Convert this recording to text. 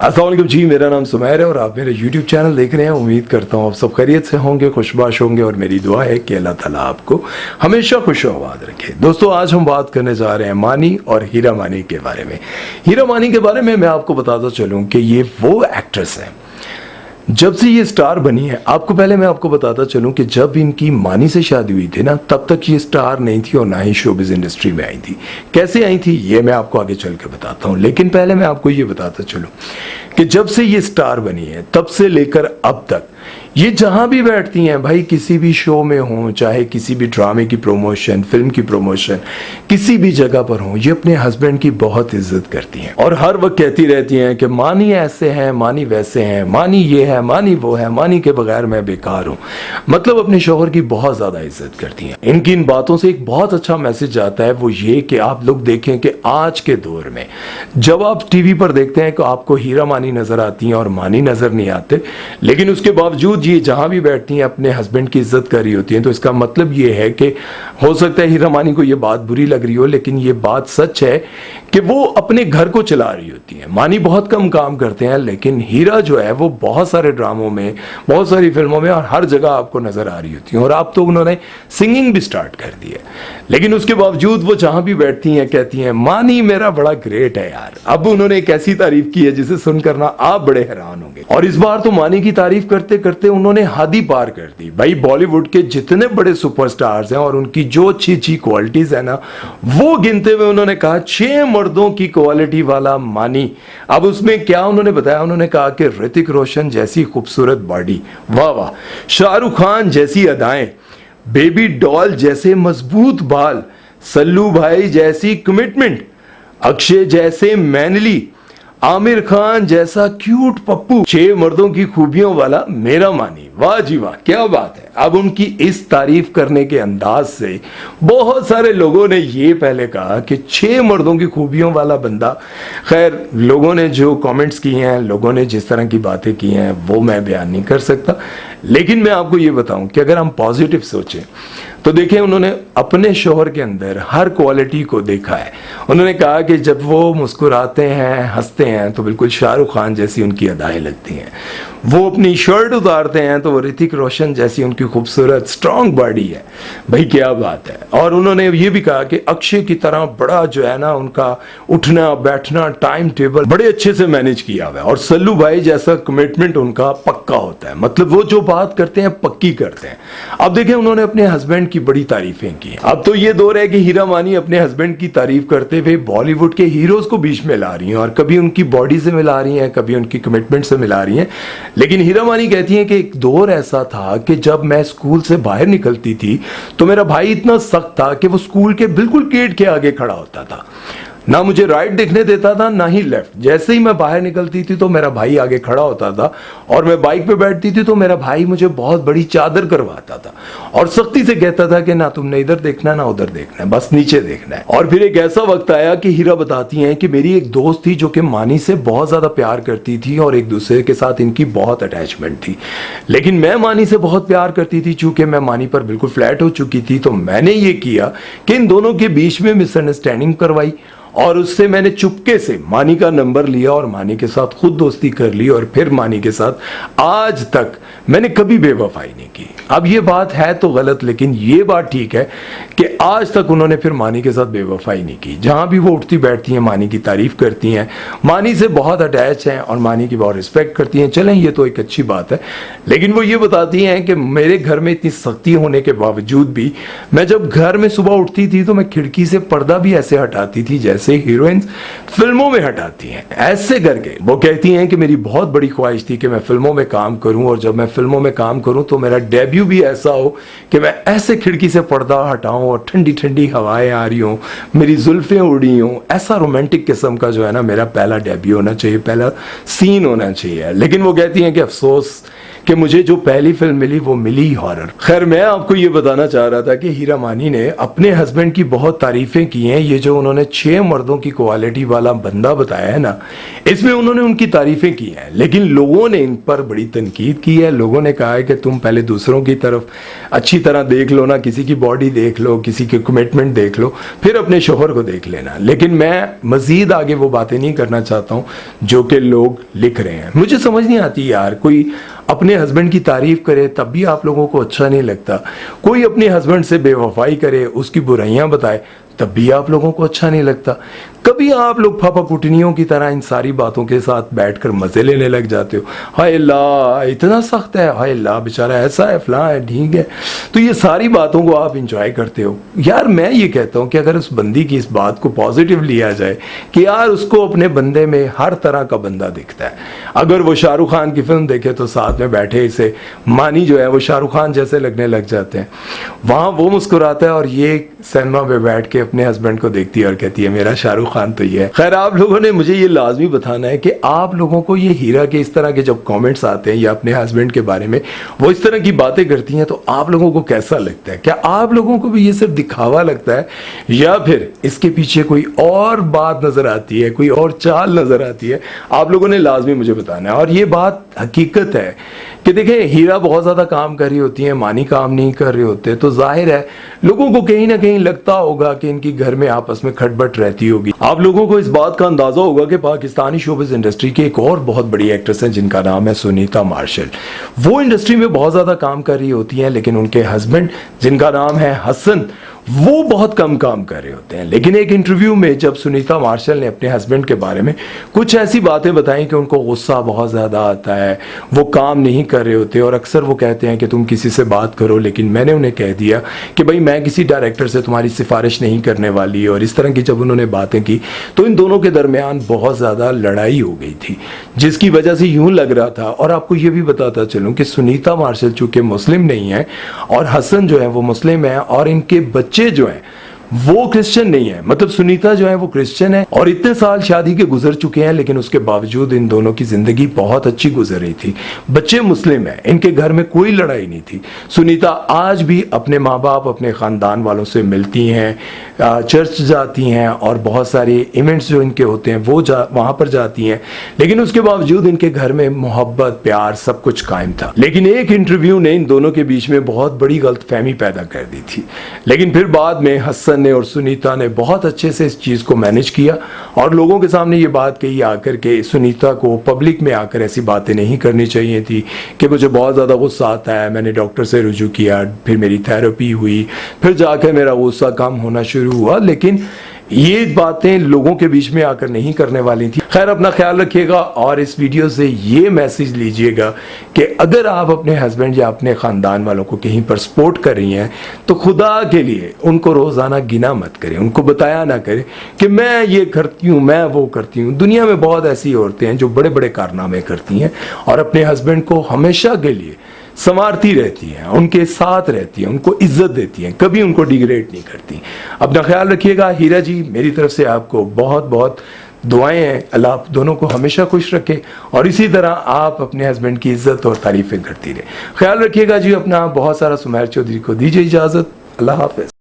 अस्सलाम वालेकुम जी, मेरा नाम सुमैर है और आप मेरे YouTube चैनल देख रहे हैं। उम्मीद करता हूँ आप सब खैरियत से होंगे, खुशबाश होंगे और मेरी दुआ है कि अल्लाह ताला आपको हमेशा खुश आबाद रखे। दोस्तों, आज हम बात करने जा रहे हैं मानी और हीरा मानी के बारे में। हीरा मानी के बारे में मैं आपको बताता चलूँ कि ये वो एक्ट्रेस हैं जब से ये स्टार बनी है। मैं आपको बताता चलूं कि जब इनकी मानी से शादी हुई थी ना, तब तक ये स्टार नहीं थी और ना ही शोबिज इंडस्ट्री में आई थी। कैसे आई थी ये मैं आपको आगे चल के बताता हूं, लेकिन पहले मैं आपको ये बताता चलूं कि जब से ये स्टार बनी है तब से लेकर अब तक ये जहां भी बैठती हैं भाई, किसी भी शो में हो, चाहे किसी भी ड्रामे की प्रमोशन, फिल्म की प्रमोशन, किसी भी जगह पर हो, ये अपने हस्बैंड की बहुत इज्जत करती हैं और हर वक्त कहती रहती हैं कि मानी ऐसे हैं, मानी वैसे हैं, मानी ये है, मानी वो है, मानी के बगैर मैं बेकार हूं। मतलब अपने शौहर की बहुत ज्यादा इज्जत करती हैं। इनकी इन बातों से एक बहुत अच्छा मैसेज आता है, वो ये कि आप लोग देखें कि आज के दौर में जब आप टीवी पर देखते हैं कि आपको हीरा मानी नजर आती हैं और मानी नजर नहीं आते, लेकिन उसके बावजूद ये जहां भी बैठती हैं अपने हस्बैंड की इज्जत कर रही होती हैं। तो इसका मतलब ये है कि हो सकता है हीरा मानी को ये बात बुरी लग रही हो, लेकिन ये बात सच है कि वो अपने घर को चला रही होती है। मानी बहुत कम काम करते हैं, लेकिन हीरा जो है वो बहुत सारे ड्रामों में, बहुत सारी फिल्मों में और हर जगह आपको नजर आ रही होती है। और अब तो उन्होंने सिंगिंग भी स्टार्ट कर दी है, लेकिन उसके बावजूद वो जहां भी बैठती हैं कहती हैं मानी मेरा बड़ा ग्रेट है यार। अब उन्होंने एक ऐसी तारीफ की है जिसे सुनकर ना आप बड़े हैरान होंगे। और इस बार तो मानी की तारीफ करते करते उन्होंने हद ही पार कर दी। भाई, बॉलीवुड के जितने बड़े सुपरस्टार्स हैं और उनकी जो अच्छी अच्छी क्वालिटीज है ना, वो गिनते हुए उन्होंने कहा 6 मर्दों की क्वालिटी वाला मानी। अब उसमें क्या उन्होंने बताया, उन्होंने कहा कि ऋतिक रोशन जैसी खूबसूरत बॉडी, वाह वाह, शाहरुख खान जैसी अदाएं, बेबी डॉल जैसे मजबूत बाल, सल्लू भाई जैसी कमिटमेंट, अक्षय जैसे मैनली, आमिर खान जैसा क्यूट पप्पू, 6 मर्दों की खूबियों वाला मेरा मानी। वाह जी वाह, क्या बात है। अब उनकी इस तारीफ करने के अंदाज से बहुत सारे लोगों ने ये पहले कहा कि 6 मर्दों की खूबियों वाला बंदा। खैर, लोगों ने जो कमेंट्स किए हैं, लोगों ने जिस तरह की बातें की हैं, वो मैं बयान नहीं कर सकता, लेकिन मैं आपको ये बताऊं कि अगर हम पॉजिटिव सोचें तो देखें, उन्होंने अपने शौहर के अंदर हर क्वालिटी को देखा है। उन्होंने कहा कि जब वो मुस्कुराते हैं, हंसते हैं, तो बिल्कुल शाहरुख खान जैसी उनकी अदाएं लगती हैं। वो अपनी शर्ट उतारते हैं तो वो ऋतिक रोशन जैसी उनकी खूबसूरत स्ट्रांग बॉडी है। भाई, क्या बात है। और उन्होंने ये भी कहा कि अक्षय की तरह बड़ा जो है ना, उनका उठना बैठना, टाइम टेबल बड़े अच्छे से मैनेज किया हुआ है। और सल्लू भाई जैसा कमिटमेंट उनका पक्का होता है, मतलब वो जो बात करते हैं पक्की करते हैं। अब देखें, उन्होंने अपने हस्बैंड की बड़ी तारीफें की। अब तो ये दौर है कि हीरा मानी अपने हस्बैंड की तारीफ करते हुए बॉलीवुड के हीरोज को बीच में ला रही हैं और कभी उनकी बॉडी से मिला रही हैं, कभी उनकी कमिटमेंट से मिला रही हैं। लेकिन हीरा मानी कहती हैं कि एक दौर ऐसा था कि जब मैं स्कूल से बाहर निकलती थी तो मेरा भाई इतना सख्त था कि वो स्कूल के बिल्कुल गेट के आगे खड़ा होता था, ना मुझे राइट देखने देता था ना ही लेफ्ट। जैसे ही मैं बाहर निकलती थी तो मेरा भाई आगे खड़ा होता था और मैं बाइक पे बैठती थी तो मेरा भाई मुझे बहुत बड़ी चादर करवाता था और सख्ती से कहता था कि ना तुमने इधर देखना ना उधर देखना है, बस नीचे देखना है। और फिर एक ऐसा वक्त आया कि हीरा बताती हैं कि मेरी एक दोस्त थी जो कि मानी से बहुत ज्यादा प्यार करती थी और एक दूसरे के साथ इनकी बहुत अटैचमेंट थी, लेकिन मैं मानी से बहुत प्यार करती थी। चूंकि मैं मानी पर बिल्कुल फ्लैट हो चुकी थी तो मैंने ये किया कि इन दोनों के बीच में मिसअंडरस्टैंडिंग करवाई और उससे मैंने चुपके से मानी का नंबर लिया और मानी के साथ खुद दोस्ती कर ली और फिर मानी के साथ आज तक मैंने कभी बेवफाई नहीं की। अब ये बात है तो गलत, लेकिन ये बात ठीक है कि आज तक उन्होंने फिर मानी के साथ बेवफाई नहीं की। जहां भी वो उठती बैठती हैं मानी की तारीफ करती हैं, मानी से बहुत अटैच हैं और मानी की बहुत रिस्पेक्ट करती हैं। चलें, ये तो एक अच्छी बात है, लेकिन वो ये बताती हैं कि मेरे घर में इतनी सख्ती होने के बावजूद भी मैं जब घर में सुबह उठती थी तो मैं खिड़की से पर्दा भी ऐसे हटाती थी जैसे हीरोइंस फिल्मों में हटाती हैं, ऐसे करके। वो कहती हैं कि मेरी बहुत बड़ी ख्वाहिश थी कि मैं फिल्मों में काम करूं और जब मैं फिल्मों में काम करूं तो मेरा डेब्यू भी ऐसा हो कि मैं ऐसे खिड़की से पर्दा हटाऊं और ठंडी ठंडी हवाएं आ रही हो, मेरी जुल्फें उड़ी हो। ऐसा रोमांटिक किस्म का जो है ना मेरा पहला डेब्यू होना चाहिए, पहला सीन होना चाहिए। लेकिन वो कहती हैं कि अफसोस कि मुझे जो पहली फिल्म मिली वो मिली हॉरर। खैर, मैं आपको ये बताना चाह रहा था कि हीरा मानी ने अपने हस्बैंड की बहुत तारीफें की हैं। ये जो उन्होंने 6 मर्दों की क्वालिटी वाला बंदा बताया है ना, इसमें उन्होंने उनकी तारीफें की हैं, लेकिन लोगों ने इन पर बड़ी तनकीद की है। लोगों ने कहा है कि तुम पहले दूसरों की तरफ अच्छी तरह देख लो ना, किसी की बॉडी देख लो, किसी की कमिटमेंट देख लो, फिर अपने शोहर को देख लेना। लेकिन मैं मजीद आगे वो बातें नहीं करना चाहता हूँ जो कि लोग लिख रहे हैं। मुझे समझ नहीं आती यार, कोई अपने हस्बैंड की तारीफ करे तब भी आप लोगों को अच्छा नहीं लगता, कोई अपने हस्बैंड से बेवफाई करे, उसकी बुराइयां बताए तब भी आप लोगों को अच्छा नहीं लगता। कभी आप लोग फापा कुटनियों की तरह इन सारी बातों के साथ बैठकर मजे लेने लग जाते हो। हाय अल्लाह इतना सख्त है, हाय अल्लाह बेचारा ऐसा है, फलां है, ठीक है, तो ये सारी बातों को आप इंजॉय करते हो। यार मैं ये कहता हूँ कि अगर उस बंदी की इस बात को पॉजिटिव लिया जाए कि यार उसको अपने बंदे में हर तरह का बंदा दिखता है। अगर वो शाहरुख खान की फिल्म देखे तो साथ में बैठे इसे मानी जो है वो शाहरुख खान जैसे लगने लग जाते हैं। वहाँ वो मुस्कुराता है और ये सिनेमा में बैठ के अपने हस्बैंड को देखती है और कहती है मेरा शाहरुख खान तो ये है। खैर, आप लोगों ने मुझे ये लाजमी बताना है कि आप लोगों को ये हीरा के इस तरह के जब कमेंट्स आते हैं या अपने हस्बैंड के बारे में वो इस तरह की बातें करती हैं तो आप लोगों को कैसा लगता है? क्या आप लोगों को भी ये सिर्फ दिखावा लगता है या फिर इसके पीछे कोई और बात नजर आती है, कोई और चाल नजर आती है? आप लोगों ने लाजमी मुझे बताना है। और ये बात हकीकत है कि देखें, हीरा बहुत ज्यादा काम कर रही होती है, मानी काम नहीं कर रहे होते, तो जाहिर है लोगों को कहीं ना कहीं लगता होगा कि इनकी घर में आपस में खटबट रहती होगी। आप लोगों को इस बात का अंदाजा होगा कि पाकिस्तानी शोबिज़ इंडस्ट्री की एक और बहुत बड़ी एक्ट्रेस है जिनका नाम है सुनीता मार्शल। वो इंडस्ट्री में बहुत ज्यादा काम कर रही होती हैं, लेकिन उनके हस्बैंड जिनका नाम है हसन, वो बहुत कम काम कर रहे होते हैं। लेकिन एक इंटरव्यू में जब सुनीता मार्शल ने अपने हस्बैंड के बारे में कुछ ऐसी बातें बताई कि उनको गुस्सा बहुत ज़्यादा आता है, वो काम नहीं कर रहे होते और अक्सर वो कहते हैं कि तुम किसी से बात करो, लेकिन मैंने उन्हें कह दिया कि भाई मैं किसी डायरेक्टर से तुम्हारी सिफारिश नहीं करने वाली। और इस तरह की जब उन्होंने बातें की तो इन दोनों के दरमियान बहुत ज़्यादा लड़ाई हो गई थी, जिसकी वजह से यूँ लग रहा था। और आपको ये भी बताता चलूँ कि सुनीता मार्शल चूँकि मुस्लिम नहीं है और हसन जो है वो मुस्लिम है और इनके बच्चे जो हैं वो क्रिश्चियन नहीं है, मतलब सुनीता जो है वो क्रिश्चियन है और इतने साल शादी के गुजर चुके हैं, लेकिन उसके बावजूद इन दोनों की जिंदगी बहुत अच्छी गुजर रही थी। बच्चे मुस्लिम हैं, इनके घर में कोई लड़ाई नहीं थी। सुनीता आज भी अपने माँ बाप, अपने खानदान वालों से मिलती हैं, चर्च जाती हैं और बहुत सारे इवेंट्स जो इनके होते हैं वो वहां पर जाती हैं, लेकिन उसके बावजूद इनके घर में मोहब्बत, प्यार सब कुछ कायम था। लेकिन एक इंटरव्यू ने इन दोनों के बीच में बहुत बड़ी गलतफहमी पैदा कर दी थी। लेकिन फिर बाद में हसन ने और सुनीता ने बहुत अच्छे से इस चीज को मैनेज किया और लोगों के सामने ये बात कही आकर के सुनीता को पब्लिक में आकर ऐसी बातें नहीं करनी चाहिए थी कि मुझे बहुत ज़्यादा गुस्सा आता है, मैंने डॉक्टर से रुजू किया, फिर मेरी थेरेपी हुई, फिर जाकर मेरा गुस्सा कम होना शुरू हुआ। लेकिन ये बातें लोगों के बीच में आकर नहीं करने वाली थी। खैर, अपना ख्याल रखिएगा और इस वीडियो से ये मैसेज लीजिएगा कि अगर आप अपने हस्बैंड या अपने ख़ानदान वालों को कहीं पर सपोर्ट कर रही हैं तो खुदा के लिए उनको रोज़ाना गिना मत करें, उनको बताया ना करें कि मैं ये करती हूँ, मैं वो करती हूँ। दुनिया में बहुत ऐसी औरतें हैं जो बड़े बड़े कारनामे करती हैं और अपने हस्बैंड को हमेशा के लिए संवारती रहती हैं, उनके साथ रहती हैं, उनको इज्जत देती हैं, कभी उनको डिग्रेड नहीं करती। अपना ख्याल रखिएगा। हीरा जी, मेरी तरफ से आपको बहुत बहुत दुआएं हैं। अल्लाह आप दोनों को हमेशा खुश रखे और इसी तरह आप अपने हस्बैंड की इज्जत और तारीफें करती रहे। ख्याल रखिएगा जी अपना। बहुत सारा। सुमैर चौधरी को दीजिए इजाज़त। अल्लाह हाफ़िज़।